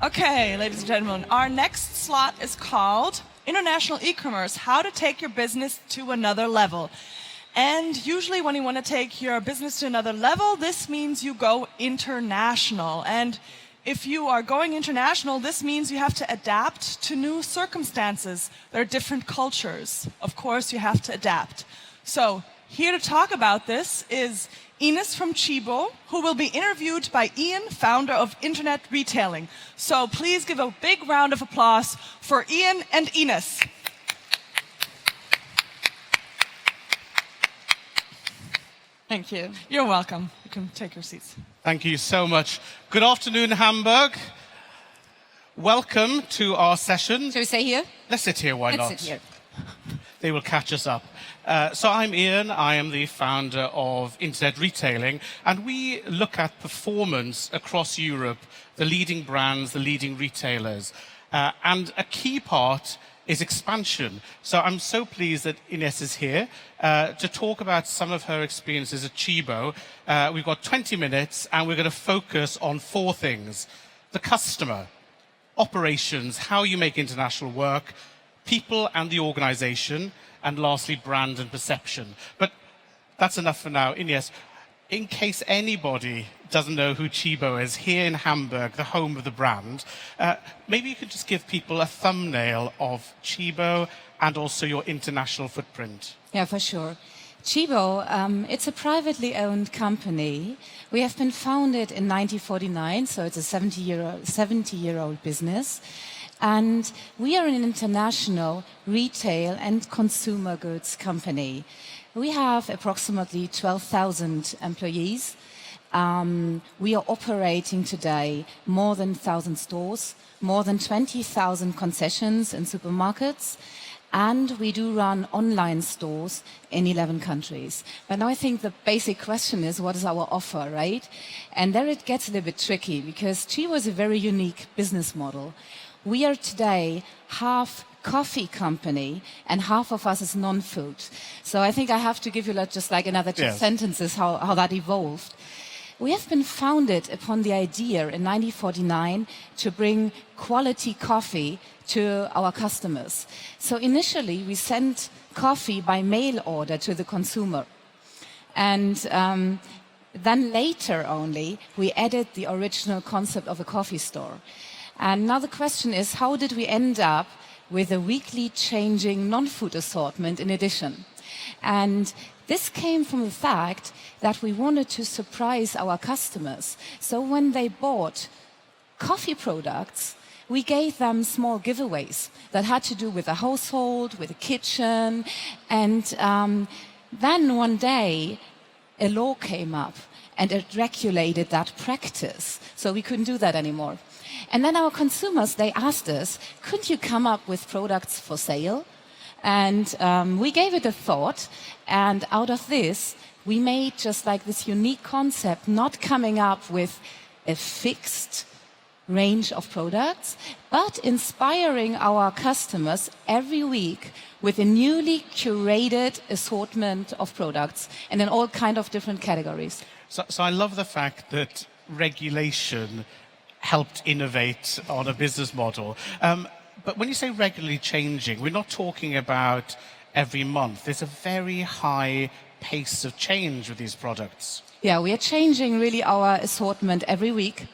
Okay, ladies and gentlemen, our next slot is called International E-commerce, how to take your business to another level. And usually when you want to take your business to another level, this means you go international. And if you are going international, this means you have to adapt to new circumstances. There are different cultures. Of course, you have to adapt. So here to talk about this is Ines from Chibo, who will be interviewed by Ian, founder of Internet Retailing. So please give a big round of applause for Ian and Ines. Thank you. You're welcome. You can take your seats. Thank you so much. Good afternoon, Hamburg. Welcome to our session. Shall we stay here? Let's sit here, why not? Let's sit here. They will catch us up. So I'm Ian, I am the founder of Internet Retailing, and we look at performance across Europe, the leading brands, the leading retailers. And a key part is expansion. So I'm so pleased that Ines is here to talk about some of her experiences at Chibo. We've got 20 minutes and we're going to focus on 4 things. The customer, operations, how you make international work, people and the organization, and lastly, brand and perception. But that's enough for now. Ines, in case anybody doesn't know who Chibo is, here in Hamburg, the home of the brand, maybe you could just give people a thumbnail of Chibo and also your international footprint. Yeah, for sure. Chibo, it's a privately owned company. We have been founded in 1949, so it's a 70-year-old business. And we are an international retail and consumer goods company. We have approximately 12,000 employees. We are operating today more than 1,000 stores, more than 20,000 concessions and supermarkets, and we do run online stores in 11 countries. But now I think the basic question is, what is our offer, right? And there it gets a little bit tricky, because Chibo is a very unique business model. We are today half coffee company and half of us is non-food. So I think I have to give you just like another 2 sentences how that evolved. We have been founded upon the idea in 1949 to bring quality coffee to our customers. So initially we sent coffee by mail order to the consumer. And then later only we added the original concept of a coffee store. And now the question is, how did we end up with a weekly changing non-food assortment in addition? And this came from the fact that we wanted to surprise our customers. So when they bought coffee products, we gave them small giveaways that had to do with the household, with the kitchen. And then one day, a law came up and it regulated that practice. So we couldn't do that anymore. And then our consumers, they asked us, could you come up with products for sale? And we gave it a thought, and out of this, we made just like this unique concept, not coming up with a fixed range of products, but inspiring our customers every week with a newly curated assortment of products and in all kind of different categories. So I love the fact that regulation helped innovate on a business model. But when you say regularly changing, we're not talking about every month. There's a very high pace of change with these products. Yeah, we are changing really our assortment every week.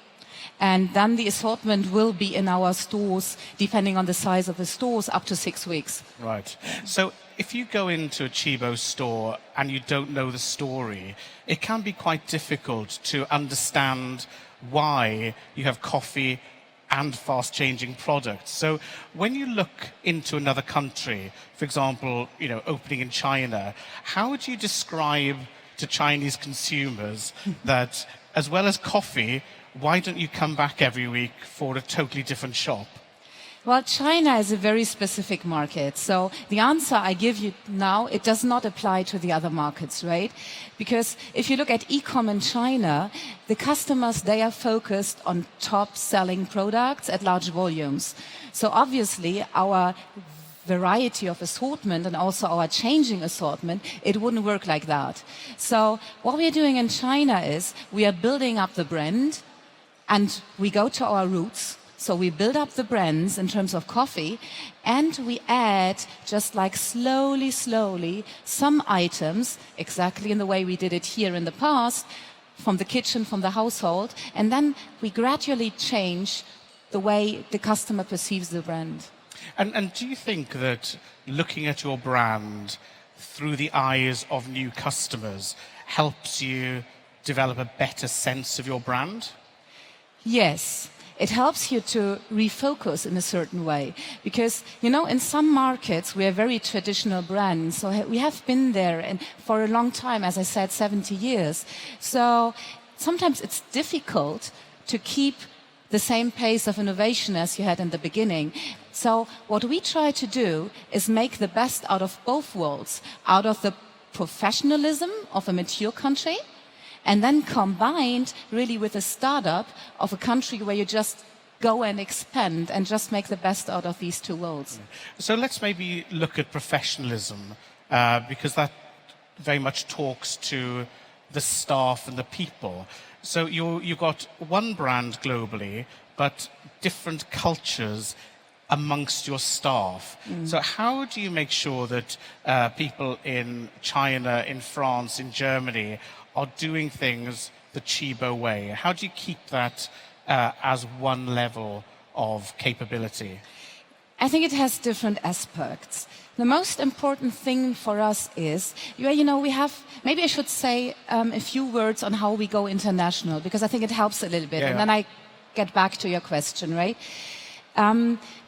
And then the assortment will be in our stores, depending on the size of the stores, up to 6 weeks. Right. So if you go into a Chibo store and you don't know the story, it can be quite difficult to understand why you have coffee and fast-changing products. So when you look into another country, for example, opening in China, how would you describe to Chinese consumers that, as well as coffee, why don't you come back every week for a totally different shop? Well, China is a very specific market. So the answer I give you now, it does not apply to the other markets, right? Because if you look at e-com in China, the customers, they are focused on top-selling products at large volumes. So obviously, our variety of assortment and also our changing assortment, it wouldn't work like that. So what we are doing in China is we are building up the brand and we go to our roots. So we build up the brands in terms of coffee, and we add, just like slowly, some items, exactly in the way we did it here in the past, from the kitchen, from the household, and then we gradually change the way the customer perceives the brand. And do you think that looking at your brand through the eyes of new customers helps you develop a better sense of your brand? Yes. It helps you to refocus in a certain way. Because, you know, in some markets, we are very traditional brands. So we have been there and for a long time, as I said, 70 years. So sometimes it's difficult to keep the same pace of innovation as you had in the beginning. So what we try to do is make the best out of both worlds, out of the professionalism of a mature country, and then combined really with a startup of a country where you just go and expand and just make the best out of these two worlds. So let's maybe look at professionalism, because that very much talks to the staff and the people. So you've got one brand globally, but different cultures amongst your staff. So how do you make sure that people in China, in France, in Germany are doing things the Chibo way? How do you keep that as one level of capability? I think it has different aspects. The most important thing for us is, you know, we have, maybe I should say a few words on how we go international, because I think it helps a little bit. Yeah, and then I get back to your question, right?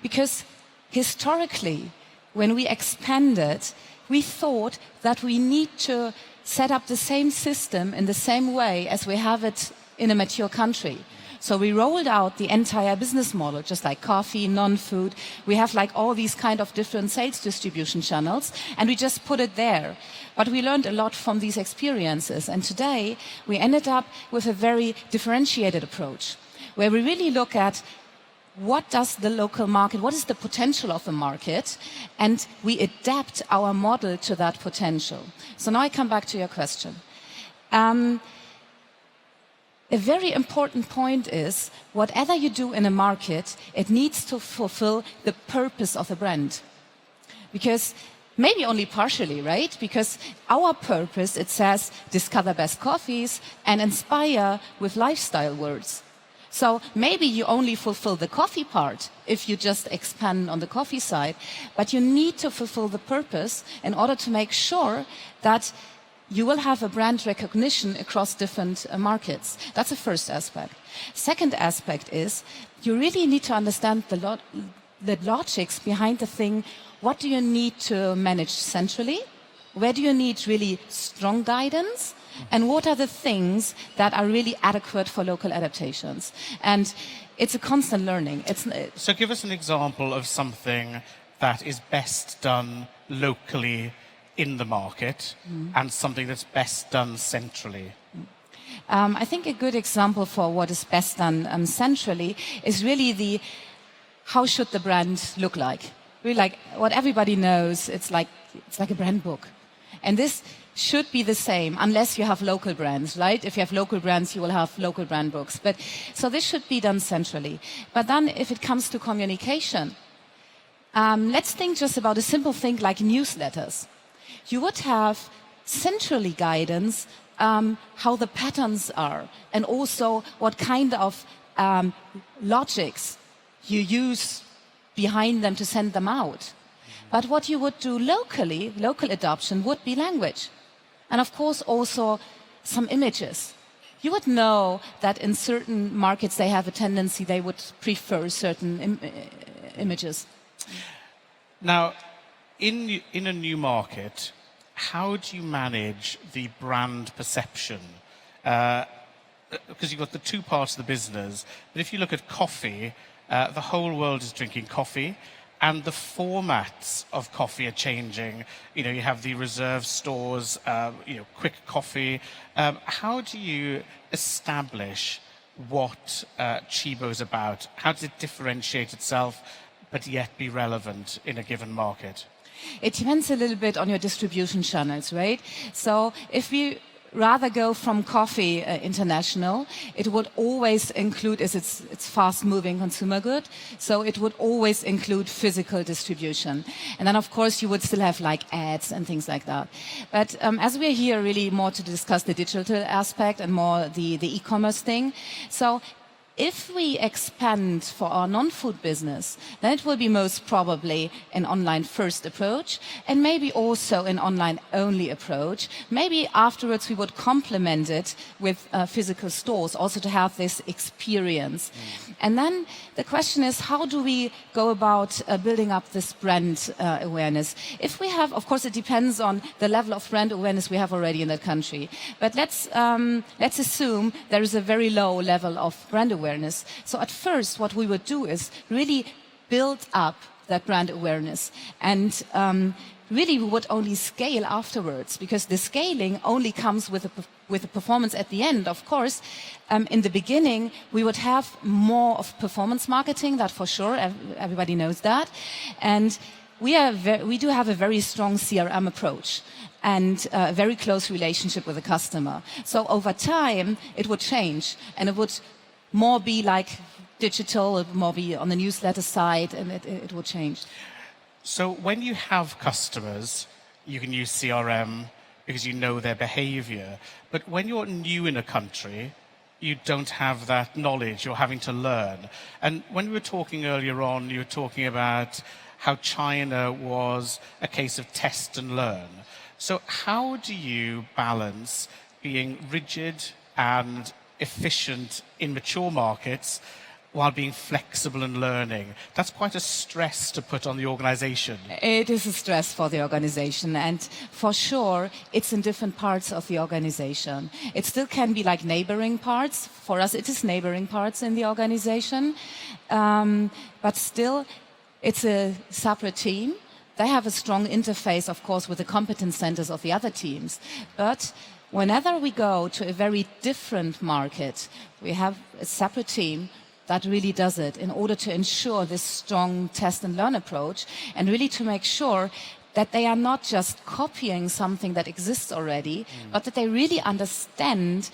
Because historically, when we expanded, we thought that we need to set up the same system in the same way as we have it in a mature country. So we rolled out the entire business model, just like coffee, non-food. We have like all these kind of different sales distribution channels, and we just put it there. But we learned a lot from these experiences. And today we ended up with a very differentiated approach, where we really look at what does the local market, what is the potential of the market, and we adapt our model to that potential. So now I come back to your question. A very important point is, whatever you do in a market, it needs to fulfill the purpose of the brand. Because maybe only partially, right? Because our purpose, it says, discover best coffees and inspire with lifestyle words. So maybe you only fulfill the coffee part if you just expand on the coffee side, but you need to fulfill the purpose in order to make sure that you will have a brand recognition across different markets. That's the first aspect. Second aspect is you really need to understand the logics behind the thing. What do you need to manage centrally? Where do you need really strong guidance? And what are the things that are really adequate for local adaptations? And it's a constant learning. So give us an example of something that is best done locally in the market and something that's best done centrally. I think a good example for what is best done centrally is really how should the brand look like? Really, like what everybody knows, it's like a brand book. And this should be the same unless you have local brands, right? If you have local brands, you will have local brand books. But so this should be done centrally. But then if it comes to communication, let's think just about a simple thing like newsletters. You would have centrally guidance how the patterns are and also what kind of logics you use behind them to send them out. But what you would do locally, local adoption, would be language. And of course also some images. You would know that in certain markets they have a tendency, they would prefer certain images. Now, in a new market, how do you manage the brand perception? Because you've got the two parts of the business. But if you look at coffee, the whole world is drinking coffee. And the formats of coffee are changing. You know, you have the reserve stores, quick coffee. How do you establish what Chibo is about? How does it differentiate itself, but yet be relevant in a given market? It depends a little bit on your distribution channels, right? So if we rather go from coffee international. It would always include, as it's fast-moving consumer good, so it would always include physical distribution. And then, of course, you would still have like ads and things like that. But as we're here really more to discuss the digital aspect and more the e-commerce thing, so if we expand for our non-food business, then it will be most probably an online-first approach and maybe also an online-only approach. Maybe afterwards we would complement it with physical stores also to have this experience. And then the question is, how do we go about building up this brand awareness? If we have, of course, it depends on the level of brand awareness we have already in that country. But let's assume there is a very low level of brand awareness. So at first, what we would do is really build up that brand awareness. And really, we would only scale afterwards, because the scaling only comes with the performance at the end. Of course, in the beginning, we would have more of performance marketing, that for sure, everybody knows that. And we do have a very strong CRM approach and a very close relationship with the customer. So over time, it would change, and it would more be like digital, it would more be on the newsletter side, and it will change. So when you have customers, you can use CRM because you know their behavior. But when you're new in a country, you don't have that knowledge, you're having to learn. And when we were talking earlier on, you were talking about how China was a case of test and learn. So how do you balance being rigid and efficient in mature markets while being flexible and learning? That's quite a stress to put on the organization. It is a stress for the organization, and for sure it's in different parts of the organization. It still can be like neighboring parts. For us it is neighboring parts in the organization, but still it's a separate team. They have a strong interface, of course, with the competence centers of the other teams. But whenever we go to a very different market, we have a separate team that really does it in order to ensure this strong test and learn approach, and really to make sure that they are not just copying something that exists already, but that they really understand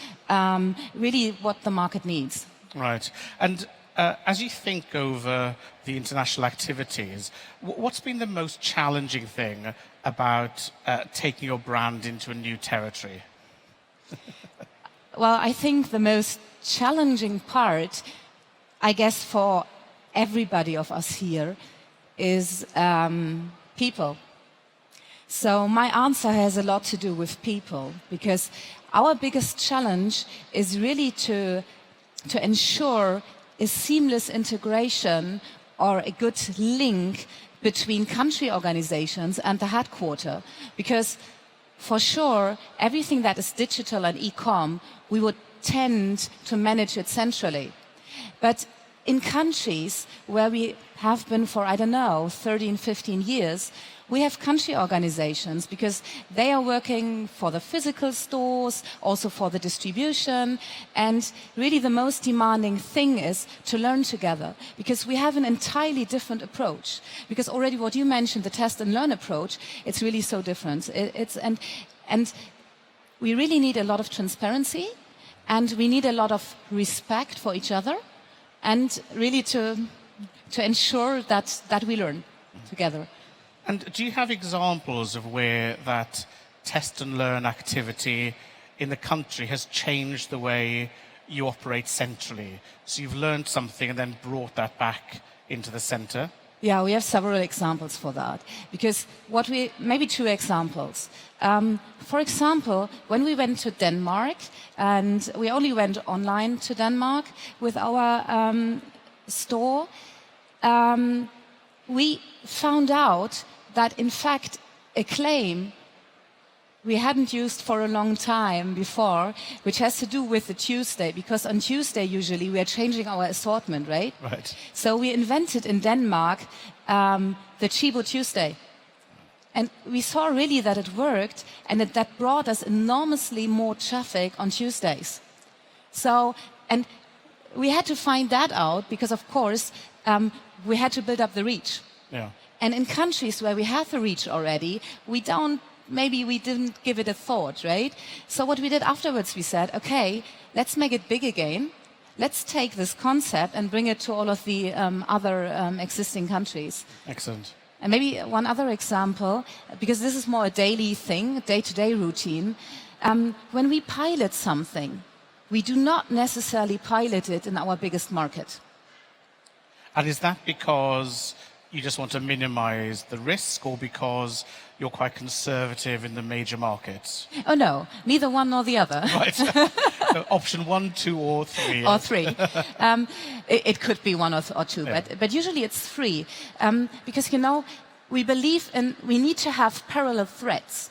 really what the market needs. Right. And as you think over the international activities, what's been the most challenging thing about taking your brand into a new territory? Well, I think the most challenging part, I guess, for everybody of us here is people. So my answer has a lot to do with people, because our biggest challenge is really to ensure a seamless integration or a good link between country organizations and the headquarter. Because for sure, everything that is digital and e-com, we would tend to manage it centrally. But in countries where we have been for, 13, 15 years, we have country organizations because they are working for the physical stores, also for the distribution. And really the most demanding thing is to learn together, because we have an entirely different approach. Because already what you mentioned, the test and learn approach, it's really so different. And we really need a lot of transparency, and we need a lot of respect for each other, and really to ensure that we learn together. And do you have examples of where that test and learn activity in the country has changed the way you operate centrally? So you've learned something and then brought that back into the center? Yeah, we have several examples for that. Because maybe two examples. For example, when we went to Denmark, and we only went online to Denmark with our store, we found out that in fact a claim we hadn't used for a long time before, which has to do with the Tuesday, because on Tuesday usually we are changing our assortment, right? Right. So we invented in Denmark the Chibo Tuesday. And we saw really that it worked, and that brought us enormously more traffic on Tuesdays. So, and we had to find that out because, of course, we had to build up the reach. Yeah. And in countries where we have the reach already, we don't maybe we didn't give it a thought, right? So what we did afterwards, we said, okay, let's make it big again. Let's take this concept and bring it to all of the other existing countries. Excellent. And maybe one other example, because this is more a daily thing, day-to-day routine. When we pilot something, we do not necessarily pilot it in our biggest market. And is that because you just want to minimize the risk, or because you're quite conservative in the major markets? Oh, no, neither one nor the other. Right. So option 1, 2, or 3. Or 3. It could be 1 or 2, Yeah. but usually it's 3. Because, we believe we need to have parallel threads.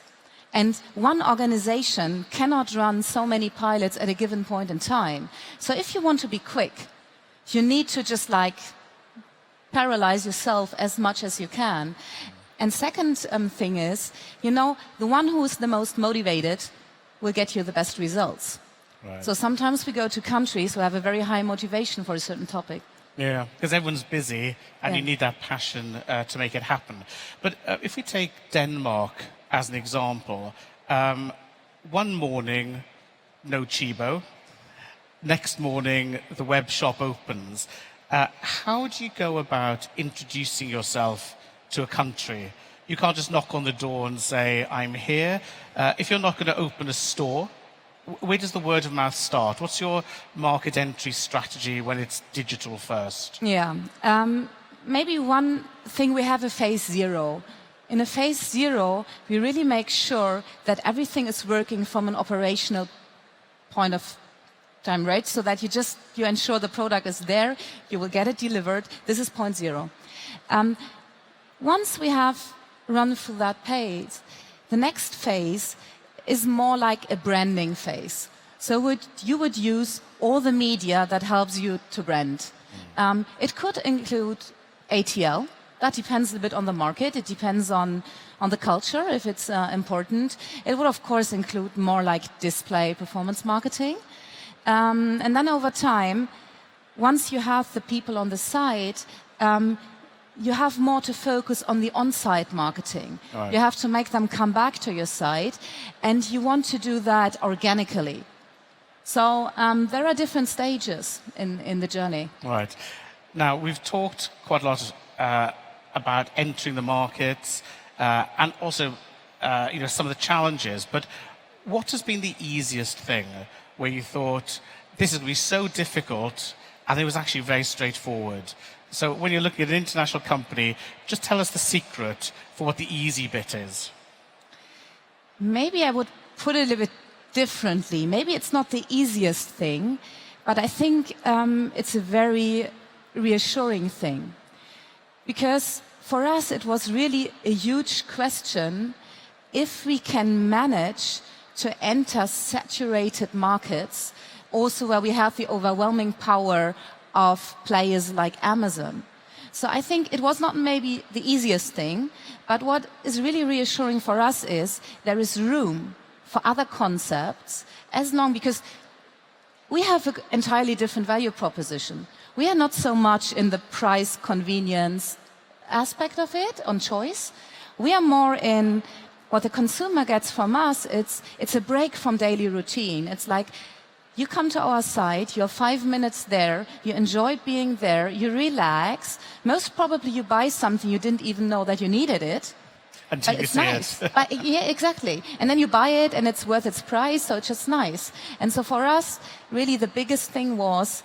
And one organization cannot run so many pilots at a given point in time. So if you want to be quick, you need to just paralyze yourself as much as you can. And second thing is, the one who is the most motivated will get you the best results. Right. So sometimes we go to countries who have a very high motivation for a certain topic. Yeah, because everyone's busy and Yeah. you need that passion to make it happen. But if we take Denmark as an example, one morning, no Chibo. Next morning, the web shop opens. How do you go about introducing yourself to a country? You can't just knock on the door and say, I'm here. If you're not going to open a store, where does the word of mouth start? What's your market entry strategy when it's digital first? Yeah. Maybe one thing, we have a phase 0. In a phase 0, we really make sure that everything is working from an operational point of time, right? So that you ensure the product is there, you will get it delivered. This is point 0. Once we have run through that phase, the next phase is more like a branding phase. So you would use all the media that helps you to brand. It could include ATL. That depends a bit on the market. It depends on the culture, if it's important. It would, of course, include more like display performance marketing. And then over time, once you have the people on the site, you have more to focus on the on-site marketing. Right. You have to make them come back to your site, and you want to do that organically. So there are different stages in the journey. Right. Now, we've talked quite a lot about entering the markets and also some of the challenges. But what has been the easiest thing where you thought, this is going to be so difficult, and it was actually very straightforward? So when you're looking at an international company, just tell us the secret for what the easy bit is. Maybe I would put it a little bit differently. Maybe it's not the easiest thing, but I think it's a very reassuring thing. Because for us, it was really a huge question if we can manage to enter saturated markets, also where we have the overwhelming power of players like Amazon. So I think it was not maybe the easiest thing, but what is really reassuring for us is there is room for other concepts, as long, because we have an entirely different value proposition. We are not so much in the price convenience aspect of it, on choice. We are more in what the consumer gets from us. It's a break from daily routine. It's like, you come to our site, you're 5 minutes there, you enjoy being there, you relax. Most probably you buy something you didn't even know that you needed it. Until But you it's see nice. it. But, yeah, exactly. And then you buy it and it's worth its price, so it's just nice. And so for us, really the biggest thing was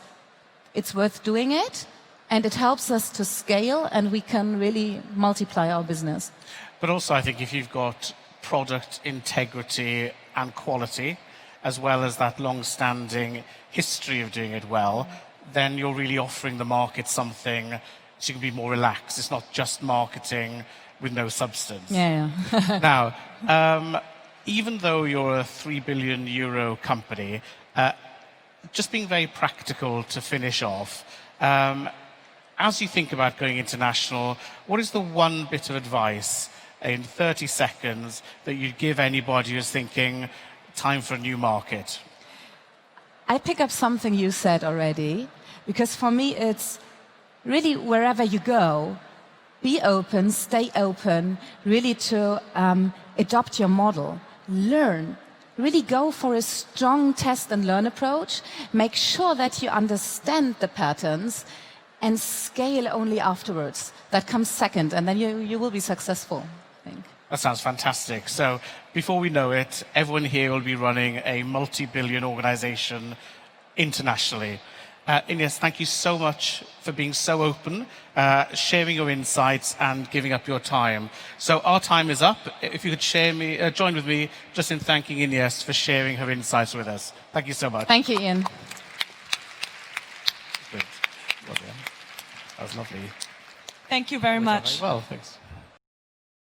it's worth doing it, and it helps us to scale, and we can really multiply our business. But also, I think if you've got product integrity and quality, as well as that long-standing history of doing it well, then you're really offering the market something so you can be more relaxed. It's not just marketing with no substance. Yeah. Now, even though you're a 3 billion euro company, just being very practical to finish off, as you think about going international, what is the one bit of advice in 30 seconds that you'd give anybody who's thinking, time for a new market? I pick up something you said already, because for me it's really wherever you go, be open, stay open, really to adopt your model, learn. Really go for a strong test and learn approach. Make sure that you understand the patterns and scale only afterwards. That comes second, and then you will be successful, I think. That sounds fantastic. So before we know it, everyone here will be running a multi-billion organization internationally. Ines, thank you so much for being so open, sharing your insights and giving up your time. So our time is up. If you could join with me just in thanking Ines for sharing her insights with us. Thank you so much. Thank you, Ian. Great. Well done. That was lovely. Thank you very much. Well, thanks.